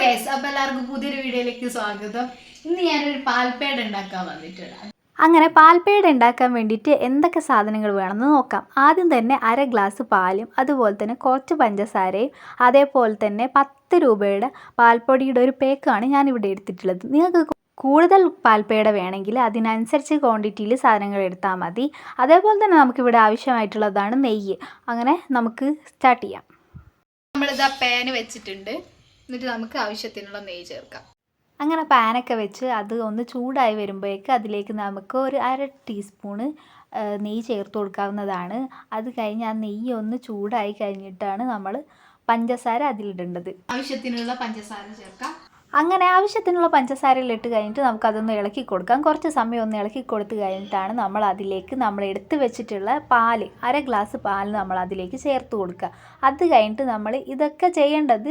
Guys, അപ്പോൾ എല്ലാവർക്കും പുതിയൊരു വീഡിയോയിലേക്ക് സ്വാഗതം. ഇന്ന് ഞാനൊരു പാൽപ്പേട ഉണ്ടാക്കാൻ വന്നിട്ടുണ്ട്. അങ്ങനെ പാൽപ്പേട ഉണ്ടാക്കാൻ വേണ്ടിയിട്ട് എന്തൊക്കെ സാധനങ്ങൾ വേണമെന്ന് നോക്കാം. ആദ്യം തന്നെ 1/2 ഗ്ലാസ് പാലും അതുപോലെ തന്നെ കുറച്ച് പഞ്ചസാരയും അതേപോലെ തന്നെ 10 രൂപയുടെ പാൽപ്പൊടിയുടെ ഒരു പേക്കാണ് ഞാനിവിടെ എടുത്തിട്ടുള്ളത്. നിങ്ങൾക്ക് കൂടുതൽ പാൽപ്പേട വേണമെങ്കിൽ അതിനനുസരിച്ച് ക്വാണ്ടിറ്റിയിൽ സാധനങ്ങൾ എടുത്താൽ മതി. അതേപോലെ തന്നെ നമുക്കിവിടെ ആവശ്യമായിട്ടുള്ളതാണ് നെയ്യ്. അങ്ങനെ നമുക്ക് സ്റ്റാർട്ട് ചെയ്യാം. നമ്മളിതാ പാന് വെച്ചിട്ടുണ്ട്. എന്നിട്ട് നമുക്ക് ആവശ്യത്തിനുള്ള നെയ്യ് ചേർക്കാം. അങ്ങനെ പാനൊക്കെ വെച്ച് അത് ഒന്ന് ചൂടായി വരുമ്പോഴേക്ക് അതിലേക്ക് നമുക്ക് ഒരു 1/2 ടീസ്പൂണ് നെയ്യ് ചേർത്ത് കൊടുക്കാവുന്നതാണ്. അത് കഴിഞ്ഞ് ആ നെയ്യ് ഒന്ന് ചൂടായി കഴിഞ്ഞിട്ടാണ് നമ്മൾ പഞ്ചസാര അതിലിടേണ്ടത്. ആവശ്യത്തിനുള്ള പഞ്ചസാര ചേർക്കാം. അങ്ങനെ ആവശ്യത്തിനുള്ള പഞ്ചസാരയിലിട്ട് കഴിഞ്ഞിട്ട് നമുക്കതൊന്ന് ഇളക്കി കൊടുക്കാം. കുറച്ച് സമയം ഒന്ന് ഇളക്കി കൊടുത്ത് കഴിഞ്ഞിട്ടാണ് നമ്മൾ അതിലേക്ക് നമ്മൾ എടുത്ത് വെച്ചിട്ടുള്ള പാല് 1/2 ഗ്ലാസ് പാൽ നമ്മൾ അതിലേക്ക് ചേർത്ത് കൊടുക്കുക. അത് കഴിഞ്ഞിട്ട് നമ്മൾ ഇതൊക്കെ ചെയ്യേണ്ടത്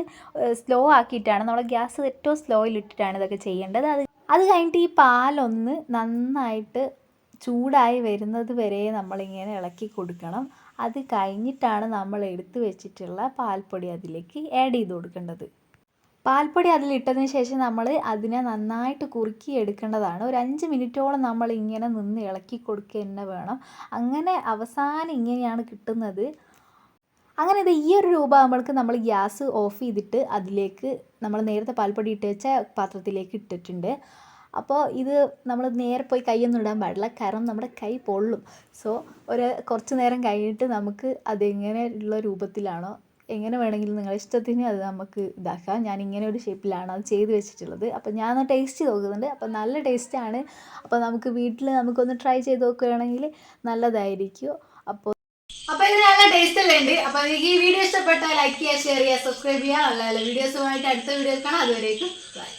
സ്ലോ ആക്കിയിട്ടാണ്. നമ്മൾ ഗ്യാസ് ഏറ്റവും സ്ലോയിലിട്ടിട്ടാണ് ഇതൊക്കെ ചെയ്യേണ്ടത്. അത് കഴിഞ്ഞിട്ട് ഈ പാലൊന്ന് നന്നായിട്ട് ചൂടായി വരുന്നത് വരെ നമ്മളിങ്ങനെ ഇളക്കി കൊടുക്കണം. അത് കഴിഞ്ഞിട്ടാണ് നമ്മൾ എടുത്ത് വെച്ചിട്ടുള്ള പാൽപ്പൊടി അതിലേക്ക് ആഡ് ചെയ്ത് കൊടുക്കേണ്ടത്. പാൽപ്പൊടി അതിലിട്ടതിന് ശേഷം നമ്മൾ അതിനെ നന്നായിട്ട് കുറുക്കി എടുക്കേണ്ടതാണ്. ഒരു 5 മിനിറ്റോളം നമ്മൾ ഇങ്ങനെ നിന്ന് ഇളക്കി കൊടുക്കുക തന്നെ വേണം. അങ്ങനെ അവസാനം ഇങ്ങനെയാണ് കിട്ടുന്നത്. അങ്ങനെ ഇത് ഈ ഒരു രൂപ ആകുമ്പോഴേക്ക് നമ്മൾ ഗ്യാസ് ഓഫ് ചെയ്തിട്ട് അതിലേക്ക് നമ്മൾ നേരത്തെ പാൽപ്പൊടി ഇട്ട് വെച്ച പാത്രത്തിലേക്ക് ഇട്ടിട്ടുണ്ട്. അപ്പോൾ ഇത് നമ്മൾ നേരെ പോയി കൈയൊന്നും ഇടാൻ പാടില്ല, കാരണം നമ്മുടെ കൈ പൊള്ളും. സോ കുറച്ച് നേരം കഴിഞ്ഞിട്ട് നമുക്ക് അതെങ്ങനെ ഉള്ള രൂപത്തിലാണോ എങ്ങനെ വേണമെങ്കിലും നിങ്ങളുടെ ഇഷ്ടത്തിന് അത് നമുക്ക് ഇതാക്കാം. ഞാൻ ഇങ്ങനെ ഒരു ഷേപ്പിലാണ് അത് ചെയ്ത് വെച്ചിട്ടുള്ളത്. അപ്പോൾ ഞാൻ ഒന്ന് ടേസ്റ്റ് ചെയ്ത് നോക്കുന്നുണ്ട്. അപ്പോൾ നല്ല ടേസ്റ്റാണ്. അപ്പോൾ നമുക്ക് വീട്ടിൽ നമുക്കൊന്ന് ട്രൈ ചെയ്ത് നോക്കുകയാണെങ്കിൽ നല്ലതായിരിക്കും. അപ്പോൾ ഇത് നല്ല ടേസ്റ്റ് അല്ലേ ഉണ്ട്. അപ്പോൾ നിങ്ങൾക്ക് ഈ വീഡിയോ ഇഷ്ടപ്പെട്ടാൽ ലൈക്ക് ചെയ്യുക, ഷെയർ ചെയ്യുക, സബ്സ്ക്രൈബ് ചെയ്യുക. നല്ല നല്ല വീഡിയോസുമായിട്ട് അടുത്ത വീഡിയോ കാണാം. അതുവരേക്കും ബൈ.